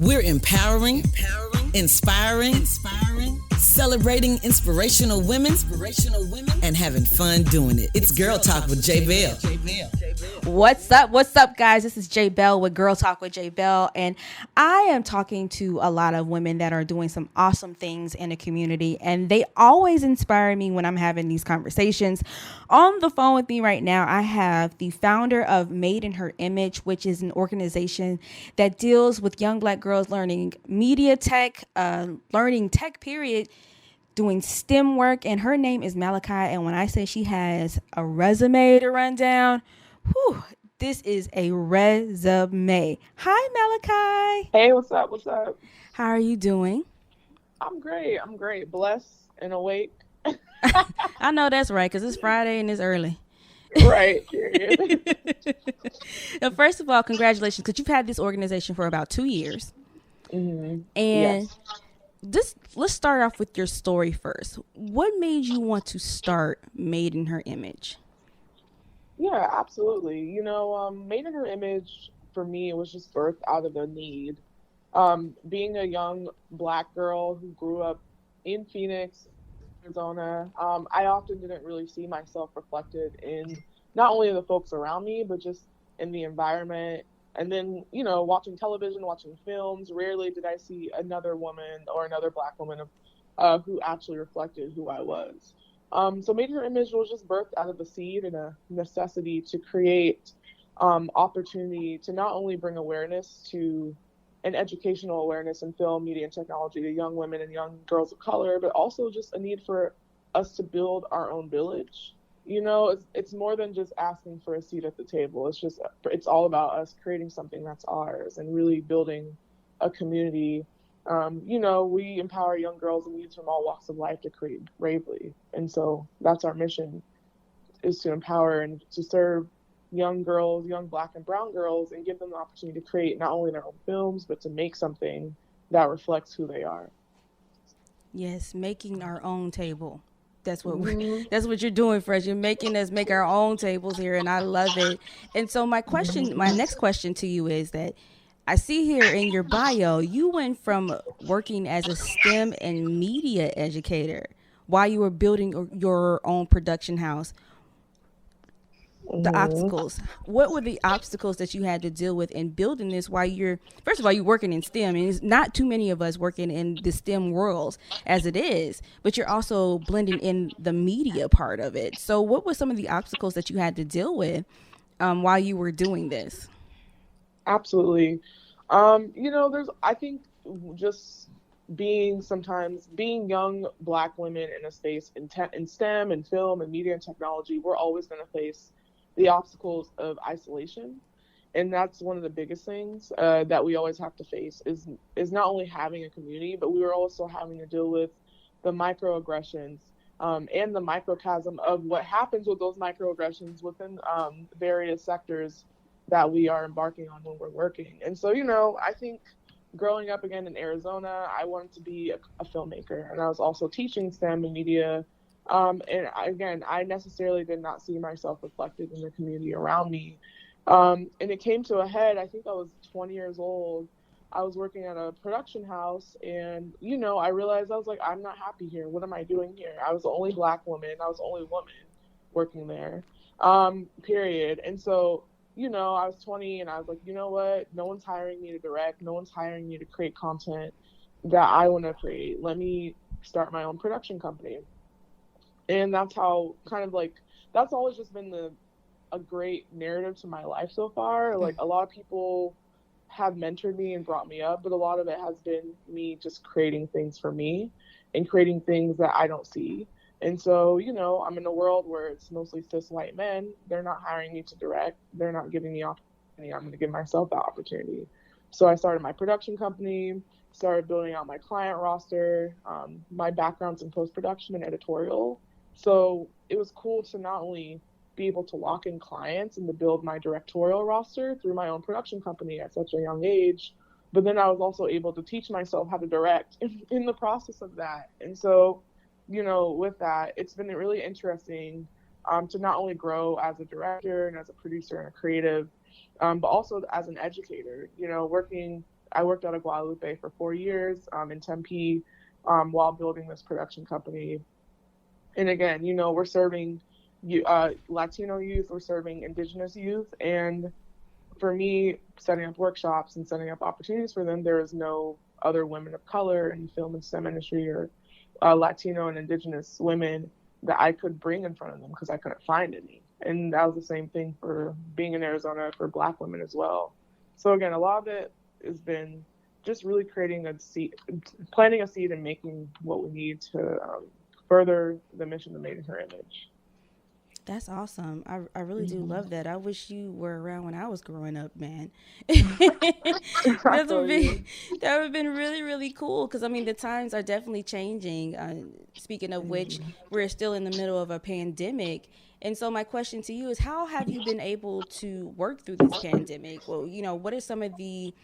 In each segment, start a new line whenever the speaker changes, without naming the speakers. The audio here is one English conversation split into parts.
We're empowering, inspiring, celebrating inspirational women, and having fun doing it. It's Girl Talk with J.Belle.
What's up, guys? This is J.Belle with Girl Talk with J.Belle, and I am talking to a lot of women that are doing some awesome things in the community, and they always inspire me when I'm having these conversations. On the phone with me right now, I have the founder of Made in Her Image, which is an organization that deals with young Black girls learning media tech, learning tech, period, doing STEM work, and her name is Malakai. And when I say she has a resume to run down, this is a resume. Hi, Malakai.
Hey, what's up? What's up?
How are you doing?
I'm great. Blessed and awake.
I know that's right, because it's Friday and it's early.
Right.
First of all, congratulations, because you've had this organization for about 2 years.
Mm-hmm.
And
yes.
Let's start off with your story first. What made you want to start Made in Her Image?
Yeah, absolutely. Made in Her Image, for me, it was just birthed out of a need. Being a young Black girl who grew up in Phoenix, Arizona, I often didn't really see myself reflected in not only the folks around me, but just in the environment. And then, watching television, watching films, rarely did I see another woman or another Black woman who actually reflected who I was. So Made in Her Image was just birthed out of a seed and a necessity to create opportunity to not only bring awareness to an educational awareness in film, media, and technology to young women and young girls of color, but also just a need for us to build our own village. It's more than just asking for a seat at the table. It's all about us creating something that's ours and really building a community. We empower young girls and youth from all walks of life to create bravely. And so that's our mission, is to empower and to serve young girls, young Black and brown girls, and give them the opportunity to create not only their own films, but to make something that reflects who they are.
Yes, making our own table. That's what that's what you're doing for us. You're making us make our own tables here, and I love it. And so my next question to you is that I see here in your bio, you went from working as a STEM and media educator while you were building your own production house. The obstacles. What were the obstacles that you had to deal with in building this while you're working in STEM? And it's not too many of us working in the STEM worlds as it is, but you're also blending in the media part of it. So what were some of the obstacles that you had to deal with while you were doing this?
Absolutely. I think just being young Black women in a space in STEM and film and media and technology, we're always going to face the obstacles of isolation. And that's one of the biggest things that we always have to face is not only having a community, but we were also having to deal with the microaggressions and the microcosm of what happens with those microaggressions within various sectors that we are embarking on when we're working. And so, I think growing up again in Arizona, I wanted to be a filmmaker, and I was also teaching STEM and media. I necessarily did not see myself reflected in the community around me. And it came to a head, I think I was 20 years old. I was working at a production house, and, I realized I was like, I'm not happy here. What am I doing here? I was the only Black woman. I was the only woman working there, period. And so, I was 20 and I was like, you know what? No one's hiring me to direct. No one's hiring me to create content that I want to create. Let me start my own production company. And that's how that's always just been a great narrative to my life so far. Like, a lot of people have mentored me and brought me up, but a lot of it has been me just creating things for me and creating things that I don't see. And so, I'm in a world where it's mostly cis white men. They're not hiring me to direct. They're not giving me opportunity. I'm going to give myself that opportunity. So I started my production company, started building out my client roster. My background's in post-production and editorial. So it was cool to not only be able to lock in clients and to build my directorial roster through my own production company at such a young age, but then I was also able to teach myself how to direct in the process of that. And so, with that, it's been really interesting to not only grow as a director and as a producer and a creative, but also as an educator, working I worked out of Guadalupe for 4 years in Tempe while building this production company. And again, you know, we're serving Latino youth, we're serving Indigenous youth, and for me, setting up workshops and setting up opportunities for them, there is no other women of color in film and STEM industry or Latino and Indigenous women that I could bring in front of them because I couldn't find any. And that was the same thing for being in Arizona for Black women as well. So again, a lot of it has been just really creating a seed, planting a seed and making what we need to further the mission of Made in Her Image.
That's awesome. I really do love that. I wish you were around when I was growing up, man. That would have been really, really cool. Because, I mean, the times are definitely changing. Speaking of which, we're still in the middle of a pandemic. And so my question to you is, how have you been able to work through this pandemic? Well, you know, what are some of the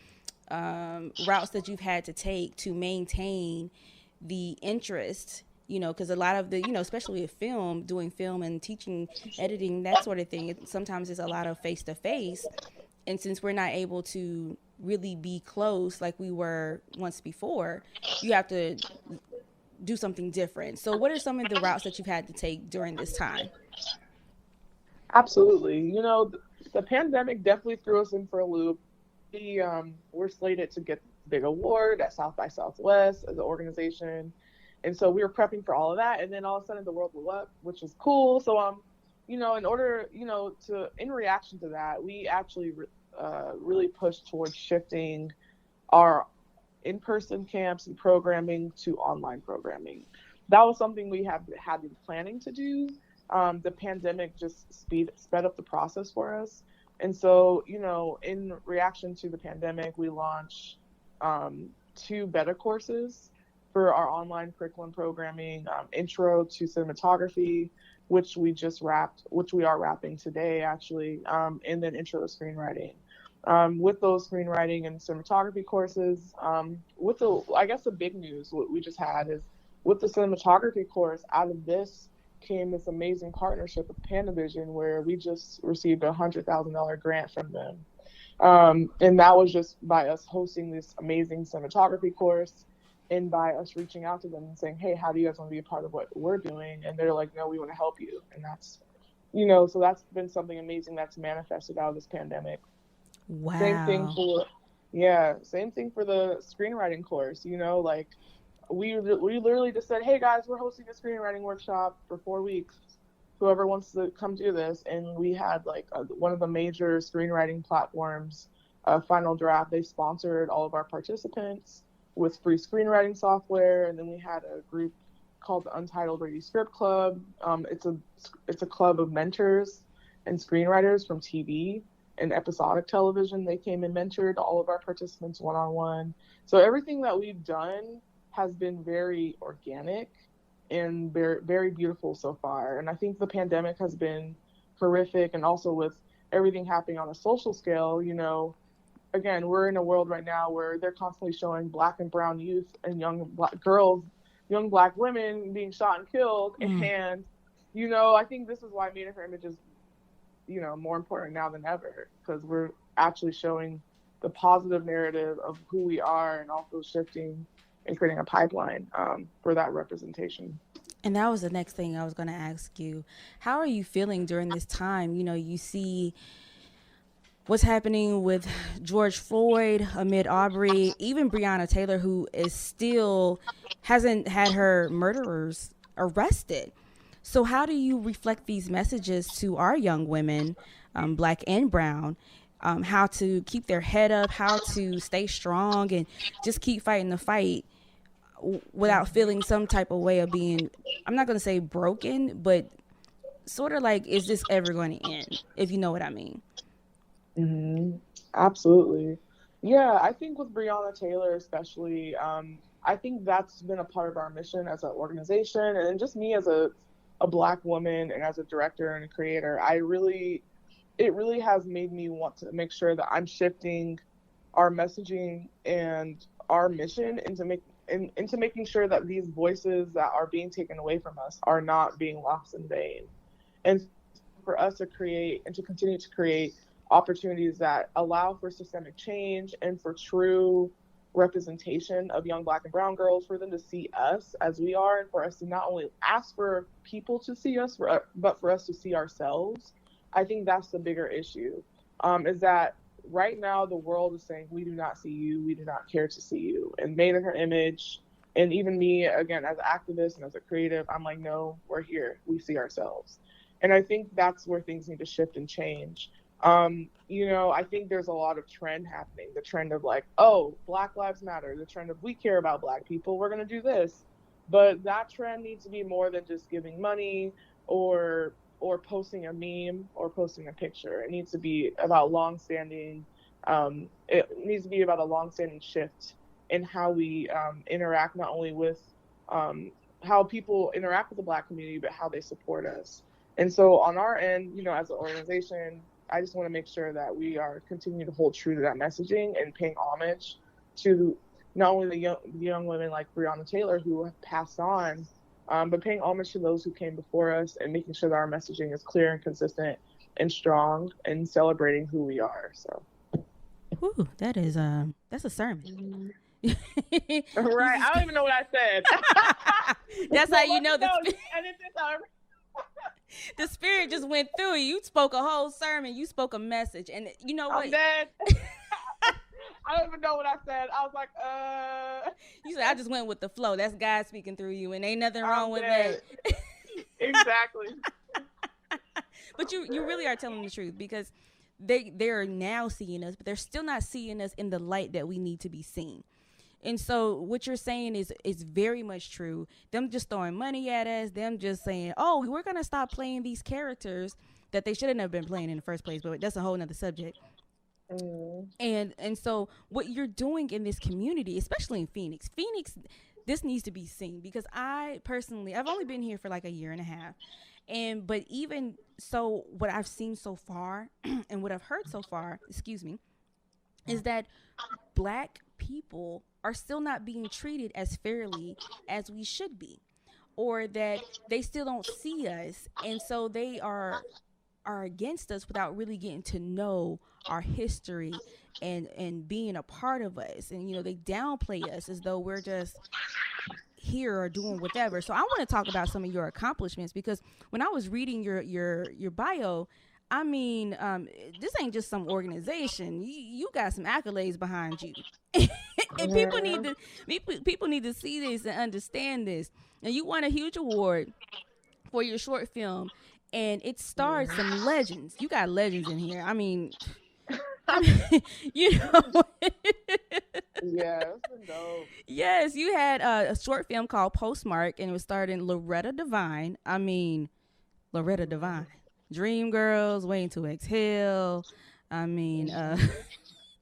routes that you've had to take to maintain the interest? You know, because a lot of the, you know, especially with film, doing film and teaching, editing, that sort of thing, sometimes it's a lot of face-to-face. And since we're not able to really be close like we were once before, you have to do something different. So what are some of the routes that you've had to take during this time?
Absolutely. You know, the pandemic definitely threw us in for a loop. We're slated to get the big award at South by Southwest as an organization. And so we were prepping for all of that. And then all of a sudden the world blew up, which is cool. So, you know, in reaction to that, we actually really pushed towards shifting our in-person camps and programming to online programming. That was something we had been planning to do. The pandemic just sped up the process for us. And so, you know, in reaction to the pandemic, we launched 2 beta courses for our online curriculum programming, Intro to Cinematography, which we are wrapping today, actually, and then Intro to Screenwriting. With those screenwriting and cinematography courses, I guess the big news what we just had is with the cinematography course, out of this came this amazing partnership with Panavision, where we just received a $100,000 grant from them. And that was just by us hosting this amazing cinematography course and by us reaching out to them and saying, hey, how do you guys want to be a part of what we're doing? And they're like, no, we want to help you. And that's, you know, so that's been something amazing that's manifested out of this pandemic.
Wow.
Same thing for the screenwriting course, you know, like we literally just said, hey guys, we're hosting a screenwriting workshop for 4 weeks. Whoever wants to come do this. And we had like one of the major screenwriting platforms, Final Draft, they sponsored all of our participants with free screenwriting software. And then we had a group called the Untitled Ready Script Club. It's a club of mentors and screenwriters from TV and episodic television. They came and mentored all of our participants one-on-one. So everything that we've done has been very organic and very, very beautiful so far. And I think the pandemic has been horrific. And also with everything happening on a social scale, you know, again, we're in a world right now where they're constantly showing Black and brown youth and young Black girls, young Black women being shot and killed. And, you know, I think this is why Made in Her Image is, you know, more important now than ever, because we're actually showing the positive narrative of who we are and also shifting and creating a pipeline for that representation.
And that was the next thing I was going to ask you. How are you feeling during this time? You know, you see what's happening with George Floyd, Ahmaud Arbery, even Breonna Taylor, who is still hasn't had her murderers arrested. So how do you reflect these messages to our young women, Black and brown, how to keep their head up, how to stay strong and just keep fighting the fight without feeling some type of way of being, I'm not going to say broken, but sort of like, is this ever going to end, if you know what I mean?
Mm-hmm. Absolutely. Yeah, I think with Breonna Taylor especially, I think that's been a part of our mission as an organization, and just me as a Black woman and as a director and a creator, it really has made me want to make sure that I'm shifting our messaging and our mission into making sure that these voices that are being taken away from us are not being lost in vain. And for us to create and to continue to create opportunities that allow for systemic change and for true representation of young Black and brown girls, for them to see us as we are, and for us to not only ask for people to see us, but for us to see ourselves. I think that's the bigger issue, is that right now the world is saying, we do not see you, we do not care to see you. And Made in Her Image, and even me, again, as an activist and as a creative, I'm like, no, we're here, we see ourselves. And I think that's where things need to shift and change. I think there's a lot of trend happening. The trend of like, oh, Black Lives Matter. The trend of we care about Black people, we're going to do this. But that trend needs to be more than just giving money or posting a meme or posting a picture. It needs to be about longstanding. It needs to be about a longstanding shift in how we interact, not only with how people interact with the Black community, but how they support us. And so on our end, as an organization, I just want to make sure that we are continuing to hold true to that messaging and paying homage to not only the young women like Breonna Taylor who have passed on, but paying homage to those who came before us and making sure that our messaging is clear and consistent and strong and celebrating who we are. So,
Ooh, that's a sermon.
Right. I don't even know what I said.
That's how you know the spirit just went through you. You spoke a whole sermon. You spoke a message. And you know what?
I'm dead. I don't even know what I said. I was like,
You said, I just went with the flow. That's God speaking through you. And ain't nothing wrong with that.
Exactly.
But you really are telling the truth, because they're now seeing us, but they're still not seeing us in the light that we need to be seen. And so what you're saying is very much true. Them just throwing money at us, them just saying, oh, we're going to stop playing these characters that they shouldn't have been playing in the first place. But that's a whole nother subject. And so what you're doing in this community, especially in Phoenix, this needs to be seen, because I've only been here for like a year and a half. But even so, what I've seen so far and what I've heard so far, is that Black people are still not being treated as fairly as we should be, or that they still don't see us. And so they are against us without really getting to know our history and being a part of us. And, they downplay us as though we're just here or doing whatever. So I want to talk about some of your accomplishments, because when I was reading your bio, I mean, this ain't just some organization. You got some accolades behind you. And people need to see this and understand this. And you won a huge award for your short film, and it starred some legends. You got legends in here. I mean,
Yeah, it's been dope.
Yes, you had a short film called Postmark, and it was starred in Loretta Devine. Loretta Devine. Dream Girls, Waiting to Exhale. The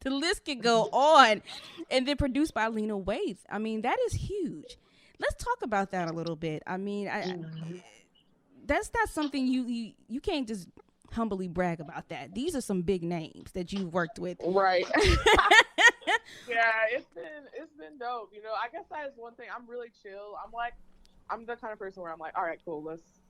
list could go on. And then produced by Lena Waithe. I mean, that is huge. Let's talk about that a little bit. I mean, that's not something you can't just humbly brag about that. These are some big names that you've worked with.
Right. Yeah, it's been dope. I guess that is one thing. I'm really chill. I'm the kind of person where I'm like, all right, cool,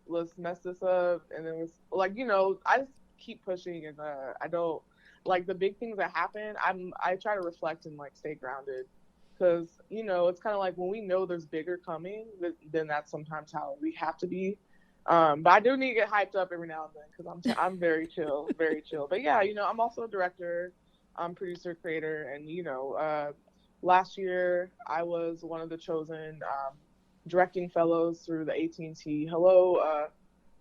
let's mess this up, and then it's like, I just keep pushing, and I don't like the big things that happen. I try to reflect and like stay grounded, because it's kind of like when we know there's bigger coming, then that's sometimes how we have to be. But I do need to get hyped up every now and then, because I'm very chill, very chill. But yeah, I'm also a director, producer, creator, and last year I was one of the chosen directing fellows through the AT&T Hello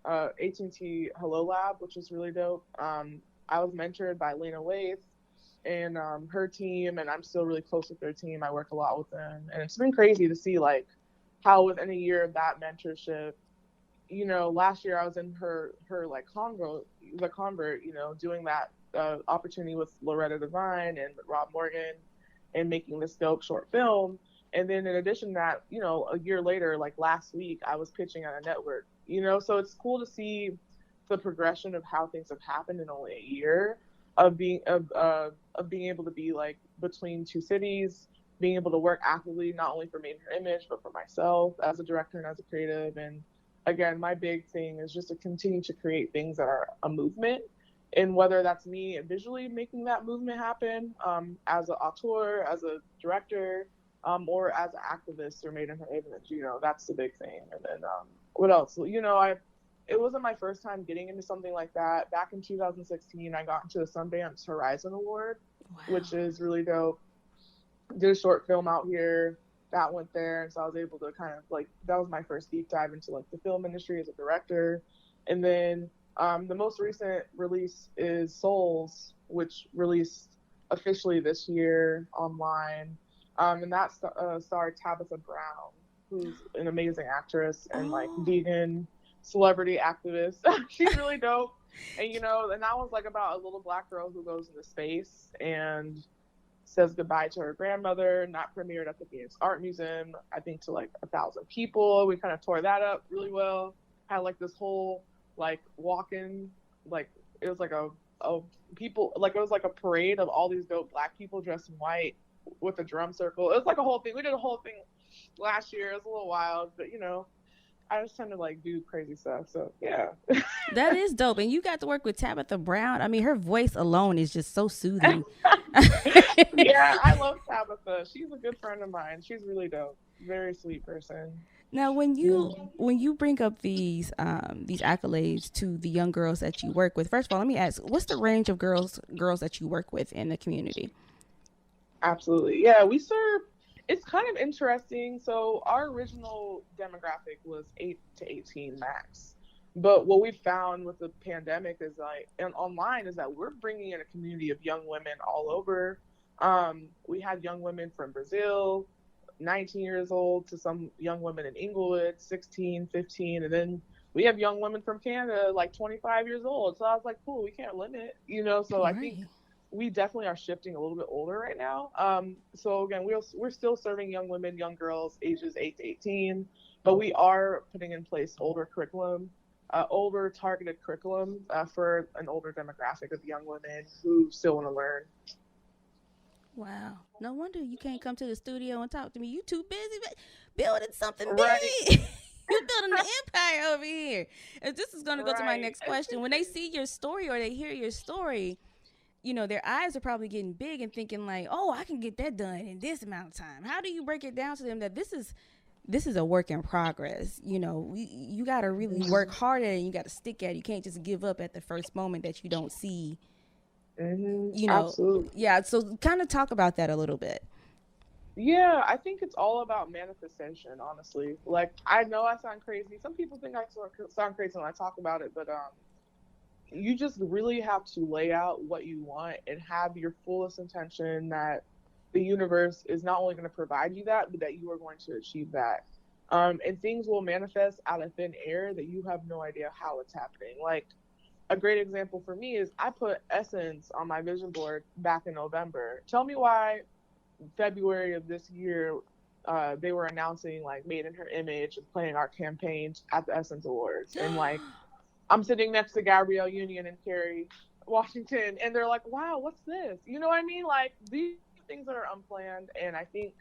Lab, which was really dope. I was mentored by Lena Waithe and her team, and I'm still really close with their team. I work a lot with them, and it's been crazy to see like how within a year of that mentorship, last year I was in her like the convert, doing that opportunity with Loretta Devine and Rob Morgan, and making this dope short film. And then in addition to that, a year later, like last week, I was pitching at a network, so it's cool to see the progression of how things have happened in only a year of being able to be like between two cities, being able to work actively, not only for Made in Her Image, but for myself as a director and as a creative. And again, my big thing is just to continue to create things that are a movement and whether that's me visually making that movement happen, as an auteur, as a director, or as an activist or made in her image, that's the big thing. And then what else? It wasn't my first time getting into something like that. Back in 2016, I got into the Sundance Horizon Award, which is really dope. Did a short film out here that went there, and so I was able to kind of that was my first deep dive into the film industry as a director. And then the most recent release is Souls, which released officially this year online, and that starred Tabitha Brown, who's an amazing actress and vegan celebrity activist. She's really dope. And and that was about a little Black girl who goes into space and says goodbye to her grandmother. And that premiered at the Phoenix Art Museum, I think, to 1,000 people. We kind of tore that up really well. Had this whole walk-in, it was a people, it was a parade of all these dope Black people dressed in white with a drum circle. It was a whole thing. We did a whole thing last year. It was a little wild, but I just tend to do crazy stuff. So yeah.
That is dope. And you got to work with Tabitha Brown. I mean, her voice alone is just so soothing.
Yeah, I love Tabitha. She's a good friend of mine. She's really dope. Very sweet person.
Now, when you bring up these accolades to the young girls that you work with, first of all, let me ask, what's the range of girls that you work with in the community?
Absolutely. Yeah, we serve. It's kind of interesting. So our original demographic was 8 to 18 max. But what we found with the pandemic is and online is that we're bringing in a community of young women all over. We had young women from Brazil, 19 years old, to some young women in Inglewood, 16, 15. And then we have young women from Canada, 25 years old. So I was like, cool, we can't limit, so right. I think we definitely are shifting a little bit older right now. So again, we're still serving young women, young girls, ages 8 to 18, but we are putting in place older targeted curriculum for an older demographic of young women who still want to learn.
Wow. No wonder you can't come to the studio and talk to me. You too busy building something
right.
big. You're building an empire over here. And this is going to go to my next question. When they see your story or they hear your story, their eyes are probably getting big and thinking oh, I can get that done in this amount of time. How do you break it down to them that this is a work in progress? You got to really work hard at it, and you got to stick at it. You can't just give up at the first moment that you don't see.
Absolutely.
Yeah. So kind of talk about that a little bit.
Yeah, I think it's all about manifestation, honestly. I know I sound crazy. Some people think I sound crazy when I talk about it, but you just really have to lay out what you want and have your fullest intention that the universe is not only going to provide you that, but that you are going to achieve that. And things will manifest out of thin air that you have no idea how it's happening. A great example for me is I put Essence on my vision board back in November. Tell me why February of this year, they were announcing Made in Her Image and playing our campaign at the Essence Awards. And I'm sitting next to Gabrielle Union and Kerry Washington, and they're like, wow, what's this? You know what I mean? These things that are unplanned. And I think,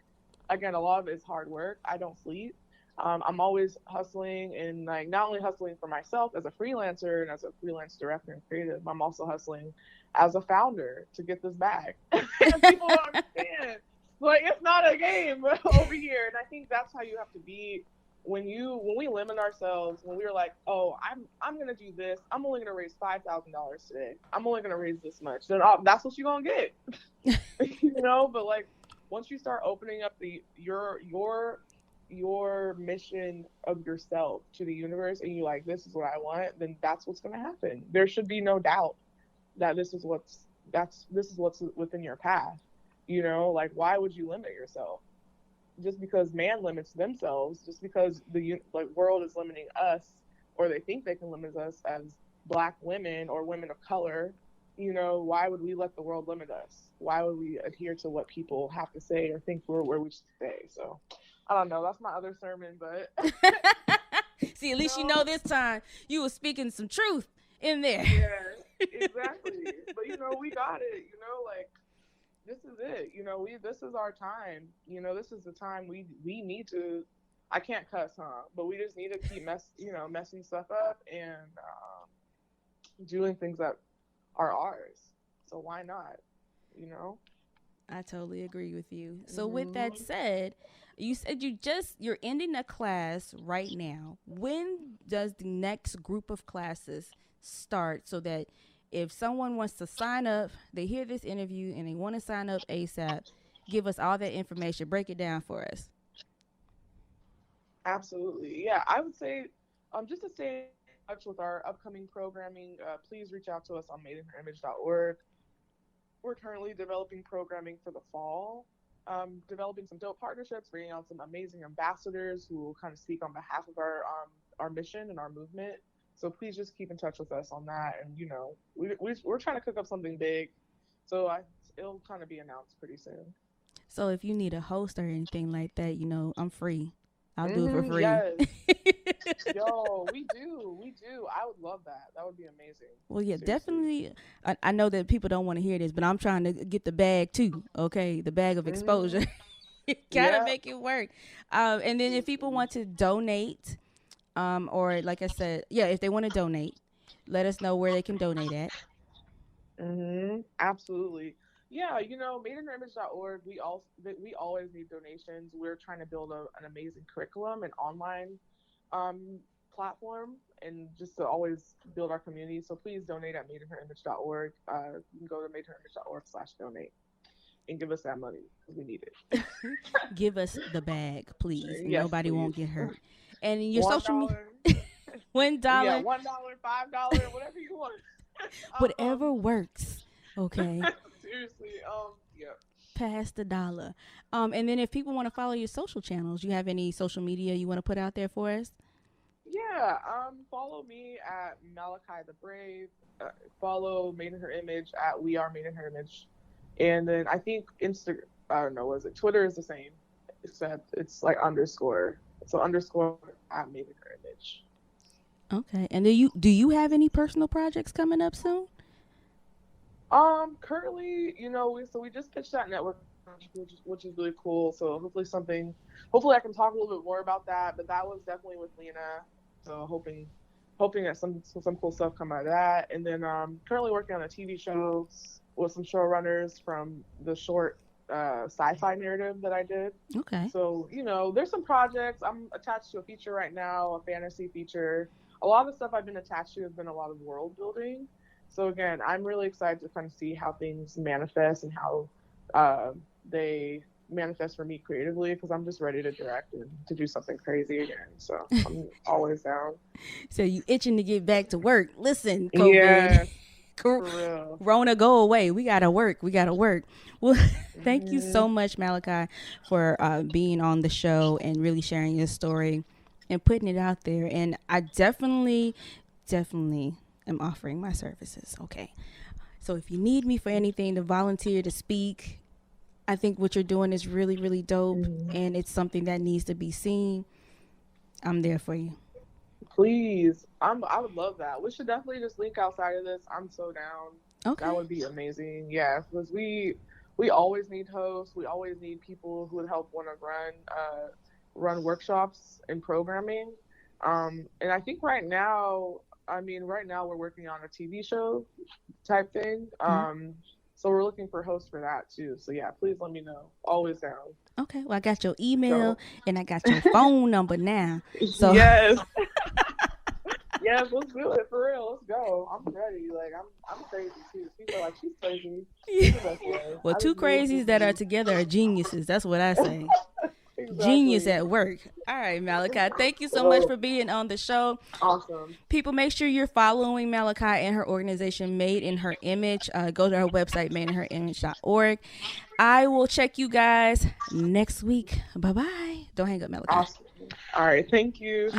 again, a lot of it is hard work. I don't sleep. I'm always hustling, and not only hustling for myself as a freelancer and as a freelance director and creative, I'm also hustling as a founder to get this back. And people don't understand. It's not a game over here. And I think that's how you have to be when we limit ourselves, when we're oh, I'm going to do this. I'm only going to raise $5,000 today. I'm only going to raise this much. Then that's what you're going to get. But once you start opening up your mission of yourself to the universe, and you this is what I want, then that's what's going to happen. There should be no doubt that this is what's within your path. Why would you limit yourself? Just because man limits themselves, just because the world is limiting us, or they think they can limit us as Black women or women of color, why would we let the world limit us? Why would we adhere to what people have to say or think we're where we should stay? So I don't know. That's my other sermon, but
see, at least this time you were speaking some truth in there.
Yeah, exactly. But we got it. This is it. This is our time. This is the time we need to. I can't cuss, but we just need to keep messing stuff up and doing things that are ours. So why not? You know?
I totally agree with you. So with that said, you said you're ending a class right now. When does the next group of classes start, so that if someone wants to sign up, they hear this interview and they want to sign up ASAP, give us all that information, break it down for us.
Absolutely. Yeah, I would say just to stay in touch with our upcoming programming, please reach out to us on madeinherimage.org. We're currently developing programming for the fall, developing some dope partnerships, bringing on some amazing ambassadors who will kind of speak on behalf of our mission and our movement. So please just keep in touch with us on that. And, you know, we're trying to cook up something big. So it'll kind of be announced pretty soon.
So if you need a host or anything like that, you know, I'm free. I'll do it for free.
Yes. Yo, we do. I would love that. That would be amazing.
Well, yeah,
Seriously.
definitely. I know that people don't want to hear this, but I'm trying to get the bag too. Okay, the bag of exposure. Gotta make it work. And then if people want to donate, or like I said, if they want to donate, let us know where they can donate at.
Absolutely. Yeah, you know, madeinherimage.org, we always need donations. We're trying to build an amazing curriculum and online platform, and just to always build our community. So please donate at madeinherimage.org. You can go to madeinherimage.org/donate and give us that money because we need it.
Give us the bag, please.
Yes,
Nobody
please.
won't get hurt. And your social media, $1,
$1, $5, whatever you want.
whatever works. Okay.
Seriously,
Pass the dollar. And then if people want to follow your social channels, you have any social media you want to put out there for us?
Yeah, follow me at Malakai the Brave. Follow Made in Her Image at We Are Made in Her Image. And then I think Twitter is the same, except it's like underscore. So underscore at Made in Her Image.
Okay. And do you have any personal projects coming up soon?
Currently, you know, we just pitched that network, which is really cool. So hopefully I can talk a little bit more about that. But that was definitely with Lena. So hoping that some cool stuff come out of that. And then currently working on a TV show with some showrunners from the short sci-fi narrative that I did.
Okay.
So, you know, there's some projects. I'm attached to a feature right now, a fantasy feature. A lot of the stuff I've been attached to has been a lot of world building. So again, I'm really excited to kind of see how things manifest and how they manifest for me creatively, because I'm just ready to direct and to do something crazy again. So I'm always down.
So you itching to get back to work. Listen, COVID.
Yeah, for real.
Rona, go away. We gotta work. Well, thank you so much, Malakai, for being on the show and really sharing your story and putting it out there. And I definitely am offering my services. Okay. So if you need me for anything, to volunteer, to speak, I think what you're doing is really, really dope. And it's something that needs to be seen. I'm there for you.
Please. I would love that. We should definitely just link outside of this. I'm so down.
Okay.
That would be amazing. Yeah. Because we always need hosts. We always need people who would help want to run workshops and programming. And I think right now we're working on a TV show type thing. So we're looking for hosts for that too. So yeah, please let me know. Always down.
Okay. Well, I got your email and I got your phone number now. So
yes. Yes, let's do it for real. Let's go. I'm ready. Like I'm crazy too. People are like, she's crazy.
Well, two crazies that are together are geniuses. That's what I say. Exactly. Genius at work. All right, Malakai. Thank you so much for being on the show.
Awesome.
People, make sure you're following Malakai and her organization, Made in Her Image. Go to her website, madeinherimage.org. I will check you guys next week. Bye-bye. Don't hang up, Malakai.
Awesome. All right. Thank you.